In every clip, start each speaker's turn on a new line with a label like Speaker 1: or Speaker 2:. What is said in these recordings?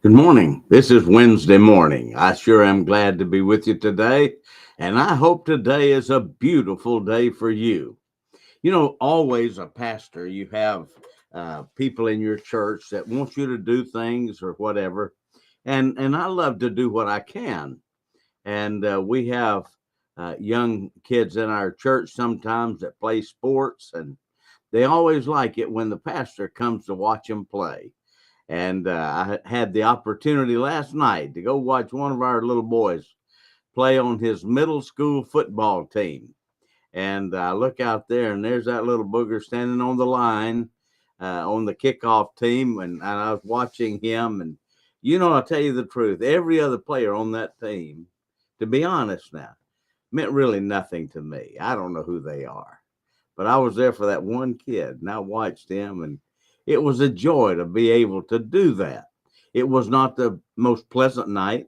Speaker 1: Good morning. This is Wednesday morning. I sure am glad to be with you today, and I hope today is a beautiful day for you. You know, always a pastor, you have people in your church that want you to do things or whatever, and I love to do what I can. And we have young kids in our church sometimes that play sports, and they always like it when the pastor comes to watch them play. And I had the opportunity last night to go watch one of our little boys play on his middle school football team. And I look out there, and there's that little booger standing on the line on the kickoff team. And I was watching him. And, I'll tell you the truth, every other player on that team, to be honest now, meant really nothing to me. I don't know who they are. But I was there for that one kid, and I watched him, and it was a joy to be able to do that. It was not the most pleasant night.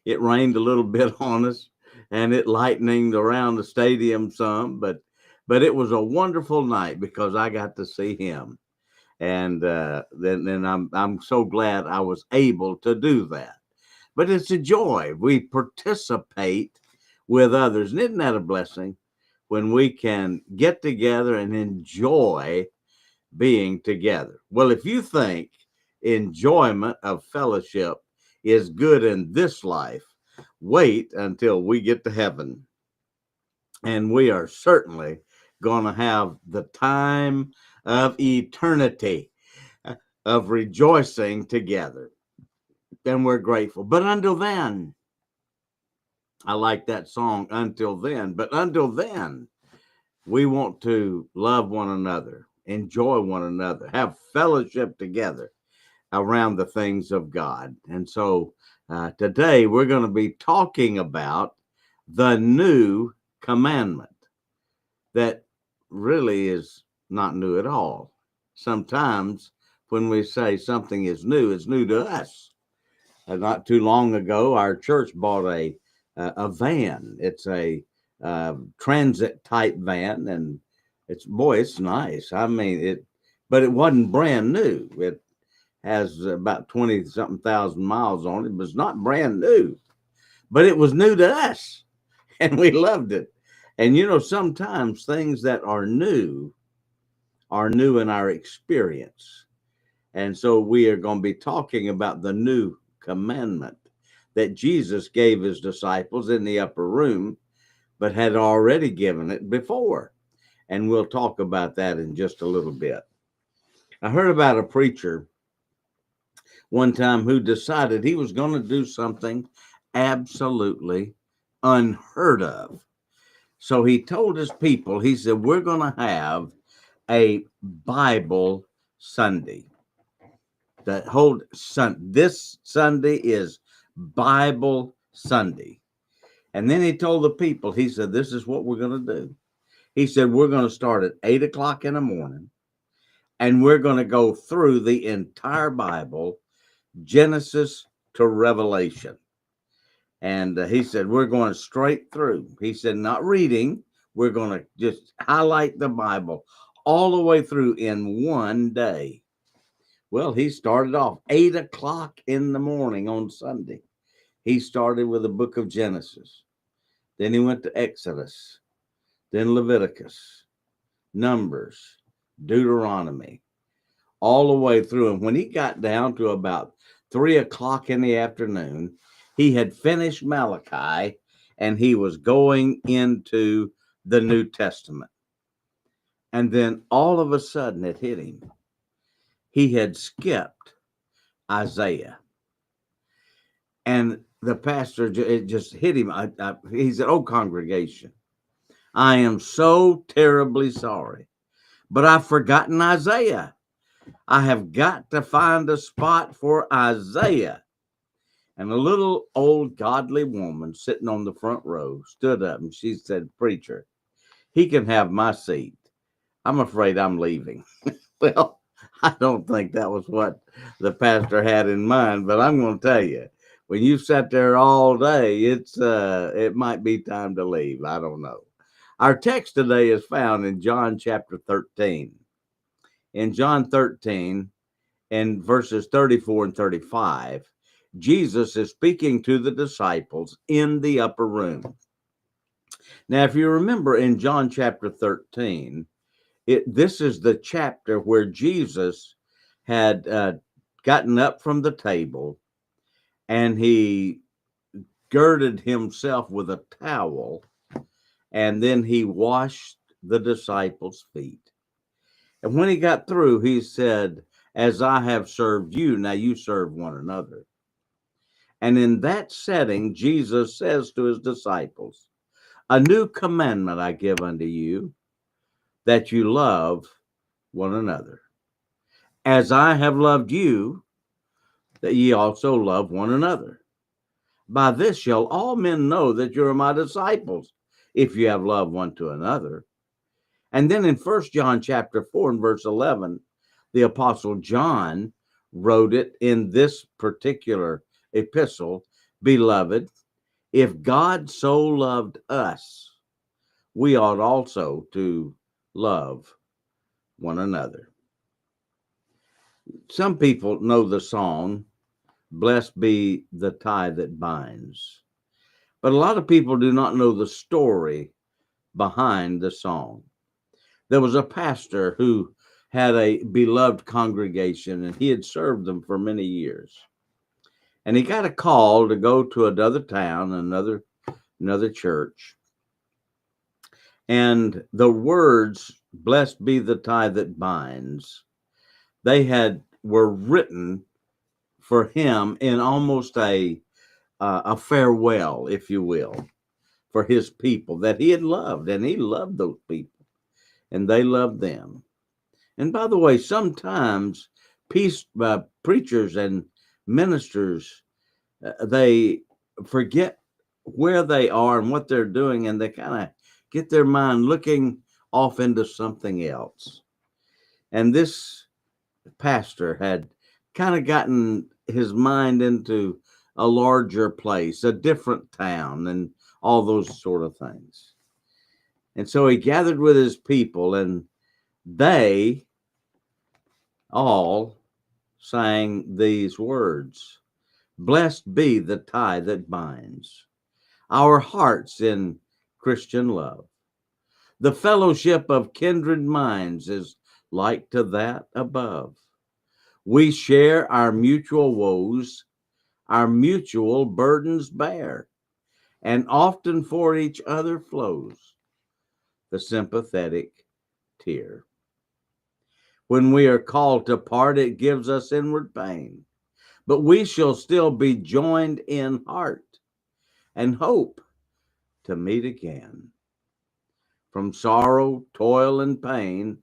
Speaker 1: It rained a little bit on us, and it lightninged around the stadium some, but it was a wonderful night because I got to see him, and then I'm so glad I was able to do that. But it's a joy. We participate with others, and isn't that a blessing when we can get together and enjoy being together? Well, if you think enjoyment of fellowship is good in this life, wait until we get to heaven. And we are certainly going to have the time of eternity of rejoicing together. And we're grateful. But until then, I like that song, Until Then. But until then, we want to love one another, enjoy one another, have fellowship together around the things of God. And so today we're going to be talking about the new commandment that really is not new at all. Sometimes when we say something is new, it's new to us. Not too long ago, our church bought a van. It's a transit type van, and it's nice. I mean it, but it wasn't brand new. It has about 20 something thousand miles on it. It was not brand new, but it was new to us, and we loved it. And sometimes things that are new in our experience. And so we are going to be talking about the new commandment that Jesus gave his disciples in the upper room, but had already given it before. And we'll talk about that in just a little bit. I heard about a preacher one time who decided he was going to do something absolutely unheard of. So he told his people, he said, we're going to have a Bible Sunday. This Sunday is Bible Sunday. And then he told the people, he said, this is what we're going to do. He said, we're going to start at 8 o'clock in the morning, and we're going to go through the entire Bible, Genesis to Revelation. And he said, we're going straight through. He said, not reading. We're going to just highlight the Bible all the way through in one day. Well, he started off 8 o'clock in the morning on Sunday. He started with the book of Genesis. Then he went to Exodus, then Leviticus, Numbers, Deuteronomy, all the way through. And when he got down to about 3 o'clock in the afternoon, he had finished Malachi, and he was going into the New Testament. And then all of a sudden it hit him. He had skipped Isaiah. And the pastor, it just hit him. He said, oh, congregation, I am so terribly sorry, but I've forgotten Isaiah. I have got to find a spot for Isaiah. And a little old godly woman sitting on the front row stood up, and she said, preacher, he can have my seat. I'm afraid I'm leaving. Well, I don't think that was what the pastor had in mind, but I'm going to tell you, when you've sat there all day, it might be time to leave. I don't know. Our text today is found in John chapter 13. In John 13, in verses 34 and 35, Jesus is speaking to the disciples in the upper room. Now, if you remember in John chapter 13, this is the chapter where Jesus had gotten up from the table and he girded himself with a towel, and then he washed the disciples' feet. And when he got through, he said, "As I have served you, now you serve one another." And in that setting, Jesus says to his disciples, "A new commandment I give unto you, that you love one another. As I have loved you, that ye also love one another. By this shall all men know that you are my disciples, if you have love one to another." And then in 1 John chapter 4 and verse 11, the apostle John wrote it in this particular epistle, "Beloved, if God so loved us, we ought also to love one another." Some people know the song, "Blessed be the tie that binds." But a lot of people do not know the story behind the song. There was a pastor who had a beloved congregation, and he had served them for many years. And he got a call to go to another town, another church. And the words, "Blessed be the tie that binds," were written for him in almost a farewell, if you will, for his people that he had loved, and he loved those people, and they loved them. And by the way, sometimes preachers and ministers, they forget where they are and what they're doing, and they kind of get their mind looking off into something else. And this pastor had kind of gotten his mind into a larger place, a different town, and all those sort of things. And so he gathered with his people, and they all sang these words, "Blessed be the tie that binds our hearts in Christian love. The fellowship of kindred minds is like to that above. We share our mutual woes, our mutual burdens bear, and often for each other flows the sympathetic tear. When we are called to part, it gives us inward pain, but we shall still be joined in heart and hope to meet again. From sorrow, toil, and pain,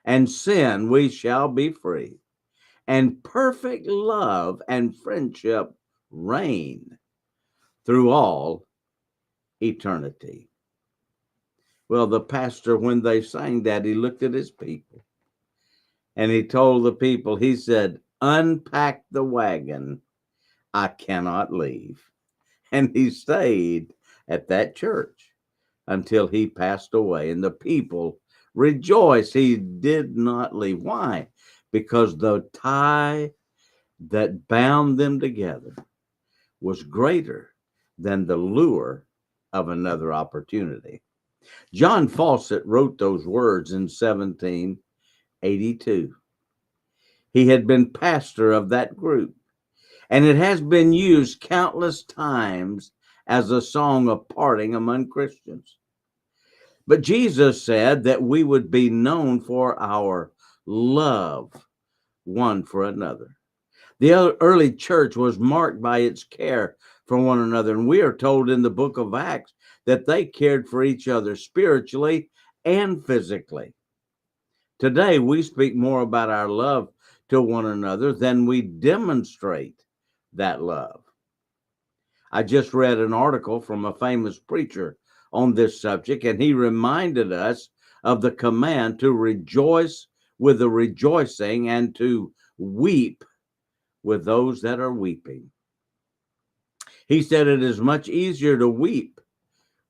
Speaker 1: and sin we shall be free, and perfect love and friendship reign through all eternity." Well, the pastor, when they sang that, he looked at his people and he told the people, he said, "Unpack the wagon, I cannot leave." And he stayed at that church until he passed away. And the people rejoiced he did not leave. Why? Because the tie that bound them together was greater than the lure of another opportunity. John Fawcett wrote those words in 1782. He had been pastor of that group, and it has been used countless times as a song of parting among Christians. But Jesus said that we would be known for our love one for another. The early church was marked by its care for one another, and we are told in the book of Acts that they cared for each other spiritually and physically. Today, we speak more about our love to one another than we demonstrate that love. I just read an article from a famous preacher on this subject, and he reminded us of the command to rejoice with the rejoicing and to weep with those that are weeping. He said it is much easier to weep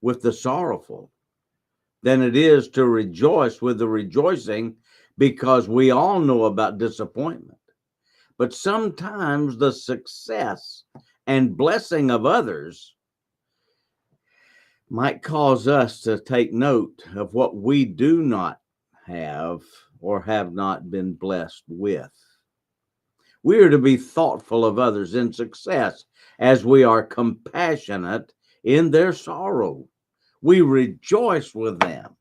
Speaker 1: with the sorrowful than it is to rejoice with the rejoicing, because we all know about disappointment. But sometimes the success and blessing of others might cause us to take note of what we do not have or have not been blessed with. We are to be thoughtful of others in success as we are compassionate in their sorrow. We rejoice with them.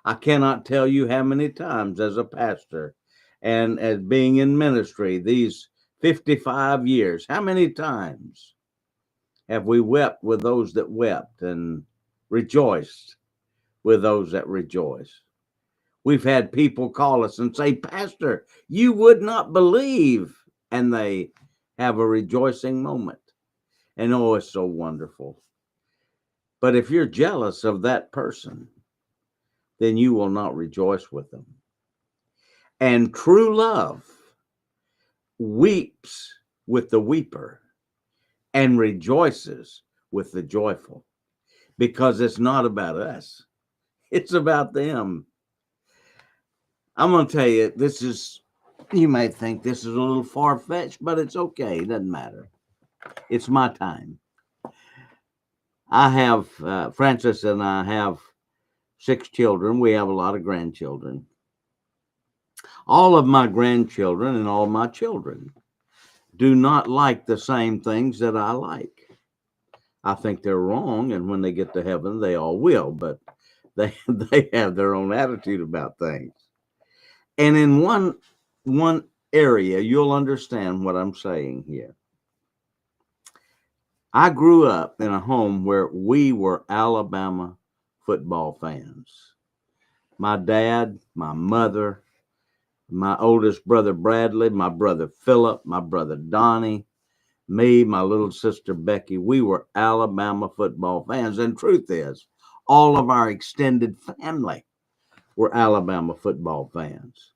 Speaker 1: I cannot tell you how many times as a pastor and as being in ministry these 55 years, how many times have we wept with those that wept and rejoiced with those that rejoice? We've had people call us and say, Pastor, you would not believe. And they have a rejoicing moment. And oh, it's so wonderful. But if you're jealous of that person, then you will not rejoice with them. And true love weeps with the weeper and rejoices with the joyful, because it's not about us. It's about them. I'm going to tell you, you may think this is a little far-fetched, but it's okay. It doesn't matter. It's my time. I have, Francis and I have 6 children. We have a lot of grandchildren. All of my grandchildren and all my children do not like the same things that I like. I think they're wrong, and when they get to heaven, they all will, but they have their own attitude about things. And in one area, you'll understand what I'm saying here. I grew up in a home where we were Alabama football fans. My dad, my mother, my oldest brother Bradley, my brother Philip, my brother Donnie, me, my little sister Becky, we were Alabama football fans. And truth is, all of our extended family were Alabama football fans.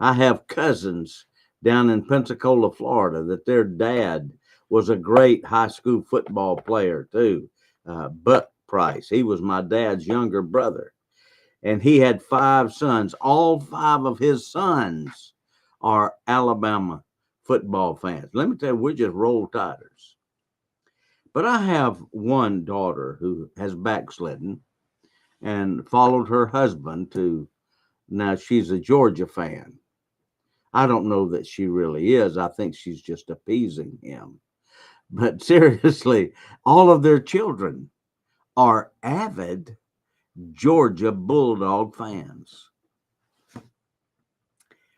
Speaker 1: I have cousins down in Pensacola, Florida, that their dad was a great high school football player too. Buck Price, he was my dad's younger brother. And he had 5 sons. All 5 of his sons are Alabama football fans. Let me tell you, we're just roll tiders. But I have one daughter who has backslidden and followed her husband to, now she's a Georgia fan. I don't know that she really is. I think she's just appeasing him. But seriously, all of their children are avid Georgia Bulldog fans.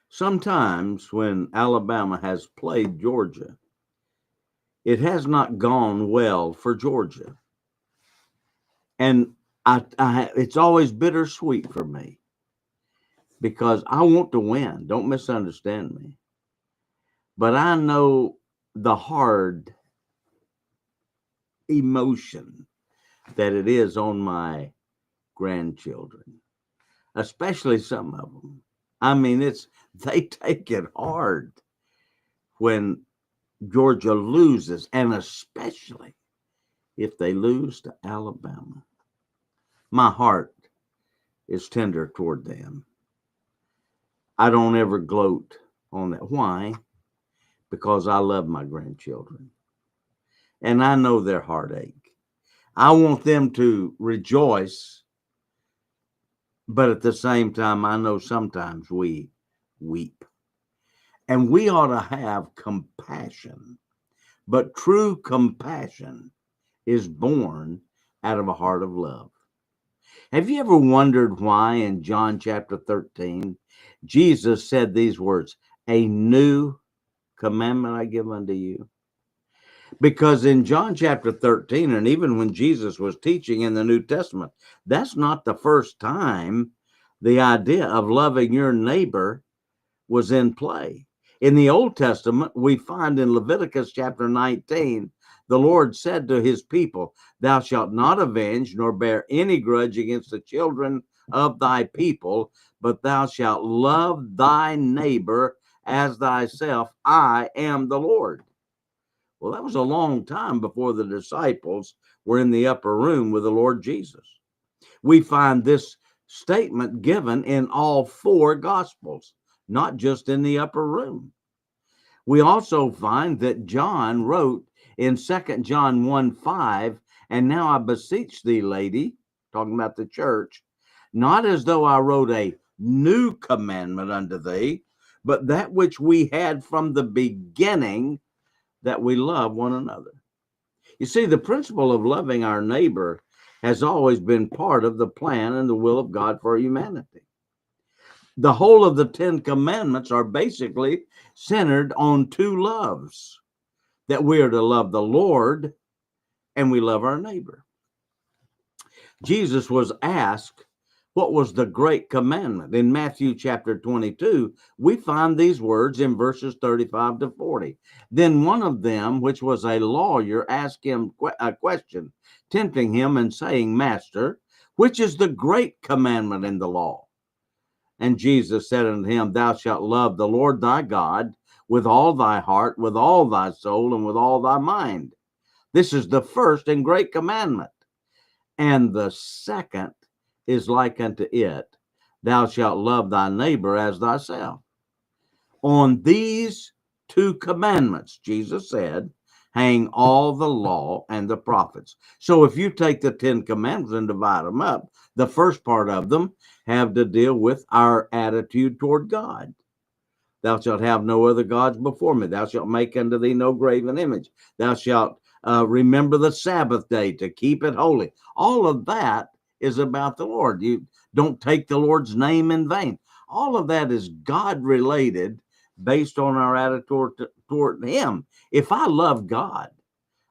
Speaker 1: Sometimes when Alabama has played Georgia, it has not gone well for Georgia. And it's always bittersweet for me because I want to win. Don't misunderstand me. But I know the hard emotion that it is on my grandchildren, especially some of them. I mean, they take it hard when Georgia loses, and especially if they lose to Alabama. My heart is tender toward them. I don't ever gloat on that. Why? Because I love my grandchildren. And I know their heartache. I want them to rejoice, but at the same time, I know sometimes we weep. And we ought to have compassion. But true compassion is born out of a heart of love. Have you ever wondered why in John chapter 13, Jesus said these words, "A new commandment I give unto you"? Because in John chapter 13, and even when Jesus was teaching in the New Testament, that's not the first time the idea of loving your neighbor was in play. In the Old Testament, we find in Leviticus chapter 19, the Lord said to his people, "Thou shalt not avenge nor bear any grudge against the children of thy people, but thou shalt love thy neighbor as thyself. I am the Lord." Well, that was a long time before the disciples were in the upper room with the Lord Jesus. We find this statement given in all 4 Gospels, not just in the upper room. We also find that John wrote in 2 John 1:5, and now I beseech thee, lady, talking about the church, not as though I wrote a new commandment unto thee, but that which we had from the beginning, that we love one another. You see, the principle of loving our neighbor has always been part of the plan and the will of God for humanity. The whole of the 10 Commandments are basically centered on two loves, that we are to love the Lord and we love our neighbor. Jesus was asked what was the great commandment. In Matthew chapter 22, we find these words in verses 35 to 40. Then one of them, which was a lawyer, asked him a question, tempting him and saying, Master, which is the great commandment in the law? And Jesus said unto him, Thou shalt love the Lord thy God with all thy heart, with all thy soul, and with all thy mind. This is the first and great commandment. And the second is like unto it, Thou shalt love thy neighbor as thyself. On these two commandments, Jesus said, hang all the law and the prophets. So if you take the 10 commandments and divide them up, the first part of them have to deal with our attitude toward God. Thou shalt have no other gods before me. Thou shalt make unto thee no graven image. Thou shalt remember the Sabbath day to keep it holy. All of that is about the Lord. You don't take the Lord's name in vain. All of that is God related based on our attitude toward him. If I love God,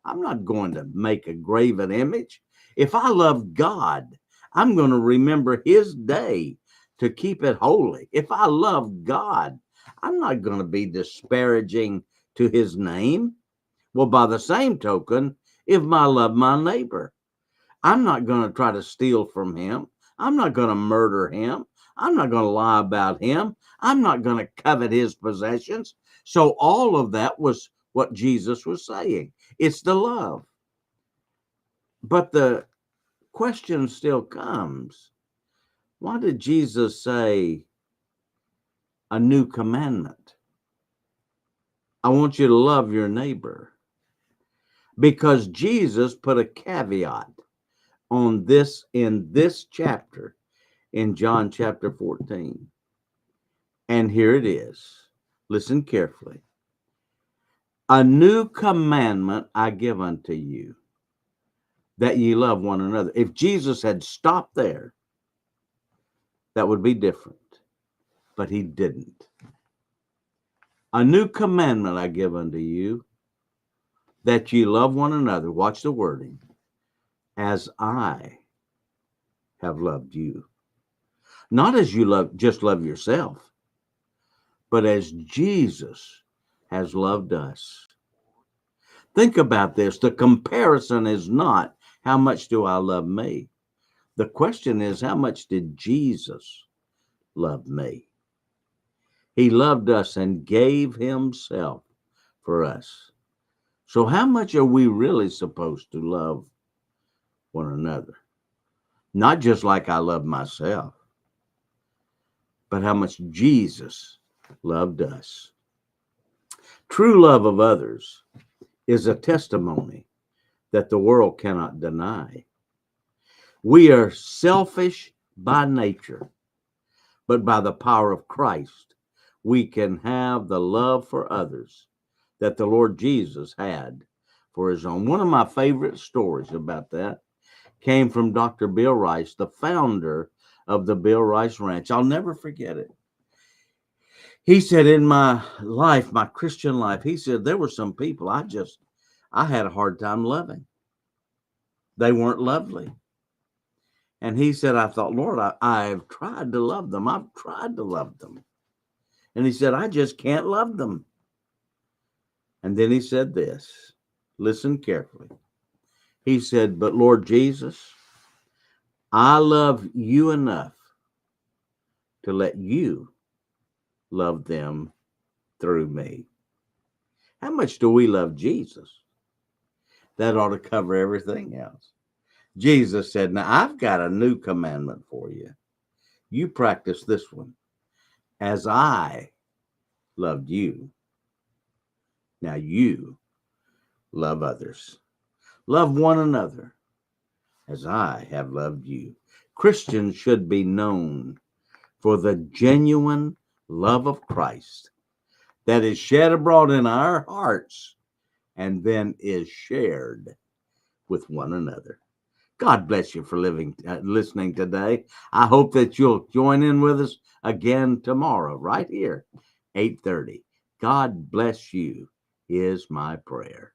Speaker 1: I'm not going to make a graven image. If I love God, I'm going to remember his day to keep it holy. If I love God, I'm not going to be disparaging to his name. Well, by the same token, if I love my neighbor, I'm not going to try to steal from him. I'm not going to murder him. I'm not going to lie about him. I'm not going to covet his possessions. So all of that was what Jesus was saying. It's the love. But the question still comes, why did Jesus say a new commandment? I want you to love your neighbor. Because Jesus put a caveat on this in this chapter in John chapter 14. And here it is. Listen carefully. A new commandment I give unto you, that ye love one another. If Jesus had stopped there, that would be different. But he didn't. A new commandment I give unto you, that ye love one another. Watch the wording. As I have loved you. Not as you just love yourself, but as Jesus has loved us. Think about this. The comparison is not how much do I love me? The question is, how much did Jesus love me? He loved us and gave himself for us. So how much are we really supposed to love one another? Not just like I love myself, but how much Jesus loved us. True love of others is a testimony that the world cannot deny. We are selfish by nature, but by the power of Christ, we can have the love for others that the Lord Jesus had for his own. One of my favorite stories about that came from Dr. Bill Rice, the founder of the Bill Rice Ranch. I'll never forget it. He said, in my life, my Christian life, he said, there were some people I had a hard time loving. They weren't lovely. And he said, I thought, Lord, I've tried to love them. I've tried to love them. And he said, I just can't love them. And then he said this, listen carefully. He said, but Lord Jesus, I love you enough to let you love them through me. How much do we love Jesus? That ought to cover everything else. Jesus said, now I've got a new commandment for you. You practice this one. As I loved you, Now you love others. Love one another as I have loved you. Christians should be known for the genuine love of Christ that is shed abroad in our hearts and then is shared with one another. God bless you for listening today. I hope that you'll join in with us again tomorrow, right here, 8:30. God bless you is my prayer.